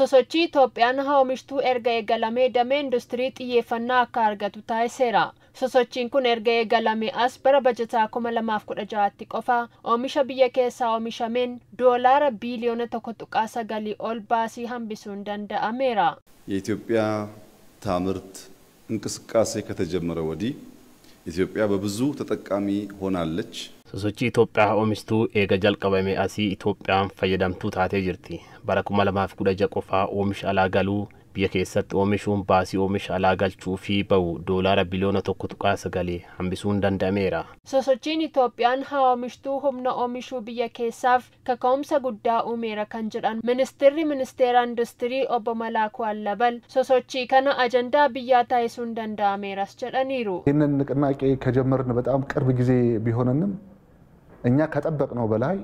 Sosochii Itoophiyaan oomishtuu erga eegalamee damee industirii xiyyeeffannaa akka argatu taasiseera. Sosochiin kun erga eegalamee as bara bajataa 2016tti qofa oomisha biyya keessaa oomishameen doolaara biiliyoona 1.9 ol baasii hambisuun danda'ameera. የኢትዮጵያ ታምርት እንቅስቃሴ ከተጀመረ ወዲህ ኢትዮጵያ በብዙ ተጠቃሚ ሆናለች። sosochii Itoophiyaa oomishtuu eega jalqabame asii Itoophiyaan fayyadamtuu taatee jirti. Bara 2016 qofaa oomisha alaa galuu biyya keessatti oomishuun baasii oomisha alaa galchuu fi ba'u doolaara biliyoona 1.9 hambisuun danda'ameera. Sosochiin Itoophiyaan oomishtuu humna oomishuu biyya keessaaf kaka'umsa guddaa uumeera kan jedhan ministeera industirii obbo Malaakuu Allabal sosochii kana ajandaa biyyaa taasisuun danda'ameeras jedhaniiru. ይህንን ንቅናቄ ከጀመርን በጣም ቅርብ ጊዜ ቢሆንንም እኛ ከጠበቅነው በላይ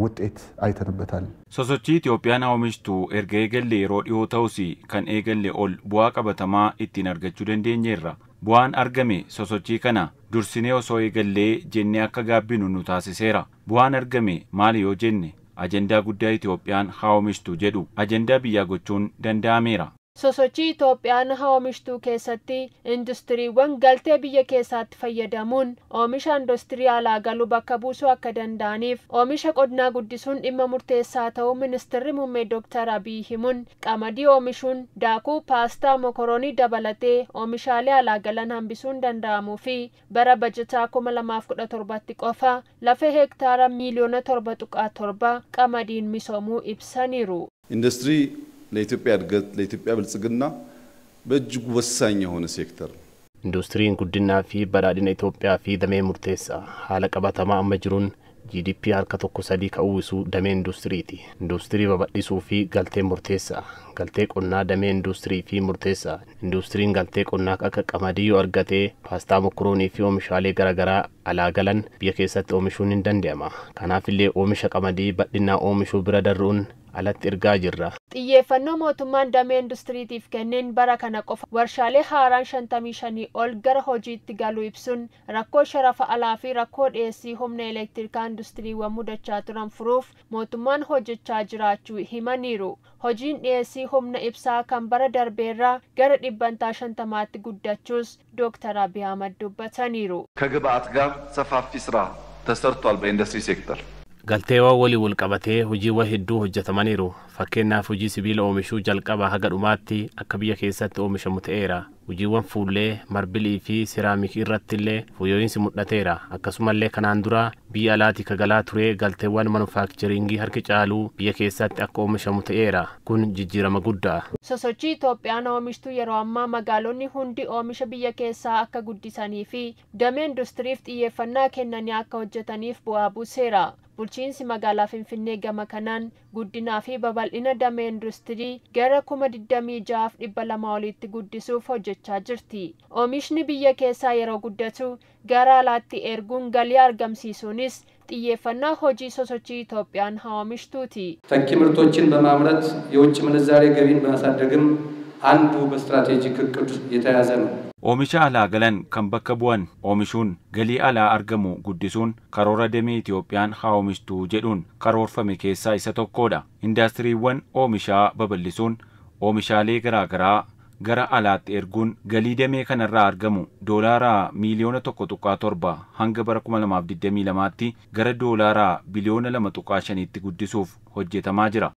ውጤት አይተንበታል። sosochii Itoophiyaan oomishtuu erga eegalle yeroo dhiyoo ta'us kan eegalle ol bu'aa qabatamaa ittiin argachuu dandeenyeerra. Bu'aan argame sosochii kana dursinee osoo eegallee jennee akka gaabbinu nu taasiseera. Bu'aan argame maali yoo jenne ajandaa guddaa Itoophiyaan oomishtuu jedhu ajandaa biyyaa gochuun danda'ameera. Sosochii Itoophiyaan oomishtuu keessatti industiriiwwan galtee biyya keessaatti fayyadamuun oomisha industirii alaa galuu bakka buusuu akka danda'aniif oomisha qonnaa guddisuun dhimma murteessaa ta'uu ministeerri muummee Dr. Abiy himuun qamadii oomishuun daakuu paastaa mokoroonii dabalatee oomishaalee alaa galan hambisuun danda'amuu fi bara bajataa 2017tti qofa lafa hektaara miiliyoona 7.7 qamadiin misoomuu ibsaniiru. ኢንዱስትሪ ለኢትዮጵያ እድገት ለኢትዮጵያ ብልጽግና በእጅጉ ወሳኝ የሆነ ሴክተር ነው። Industiriin guddinaa fi badhaadhina Itoophiyaa fi damee murteessaa haala qabatamaa amma jiruun GDP harka 1.3 ka'uusu damee industiriiti. Industirii babal'isuu fi galtee murteessaa. Galtee qonnaa damee industirii fi murteessaa. Industiriin galtee qonnaa akka qamadii yoo argate paastaa mokoroonii fi oomishaalee garaagaraa alaa galan biyya keessatti oomishuun hin danda'ama. Kanaaf illee oomisha qamadii bal'inaa oomishuu bira darruun alatti ergaa jirra. Xiyyeeffannoo mootummaan damee industiriitiif kenneen bara kana qofa warshaalee haaraan 55 ol gara hojiitti galuu ibsuun rakkoo sharafa alaa fi rakkoo dhiyeessii humna elektirikaa industiriiwwan mudachaa turan furuuf mootummaan hojjechaa jiraachuu himaniiru. Hojiin dhiyeessii humna ibsaa kan bara darbeerraa gara 50tti guddachuus Dr. Abiy Ahmed dubbataniiru. ከግብአት ጋር ሰፋፊ ስራ ተሰርቷል በኢንዱስትሪ ሴክተር galteewwan walii wal qabatee hojiiwwan hedduu hojjetamaniiru. Fakkeenyaaf hojii sibiila oomishuu jalqabaa haga dhumaatti akka biyya keessatti oomishamu ta'eera. Hojiiwwan fuullee marbilii fi siraamikii irratti illee fooyya'insi mul'ateera. Akkasumallee kanaan dura biyya alaatii kagalaa ture galteewwan manufaaktcharingii harki caaluu biyya keessatti akka oomishamu ta'eera. Kun jijjiirama guddaa. Sosochii Itoophiyaan oomishtuu yeroo ammaa magaalonni hundi oomisha biyya keessaa akka guddisanii fi damee industiriif xiyyeeffannaa kennanii akka hojjetaniif bu'aa buuseera. Bulchiinsi magaalaa Finfinnee gama kanaan guddinaa fi babal'ina damee industirii gara 26,200 olitti guddisuuf hojjechaa jirti. Oomishni biyya keessaa yeroo guddatu gara alaatti erguun galii argamsiisuunis xiyyeeffannaa hojii sosochii Itoophiyaan oomishtuuti. ተኪ ምርቶችን በማምረት የውጭ ምንዛሬ ገቢን ማሳደግም አንዱ በስትራቴጂክ እቅድ የተያዘ ነው። Oomisha alaa galan kan bakka bu'an oomishuun galii alaa argamu guddisuun karoora damee Itoophiyaan oomishtuu jedhuun karoorfame keessaa isa tokkodha. Industiriiwwan oomishaa babal'isuun oomishaalee garaagaraa gara alaatti erguun galii damee kanarraa argamu doolaara miiliyoona 1.7 hanga bara 2022tti gara doolaara biliyoona 2.5tti guddisuuf hojjetamaa jira.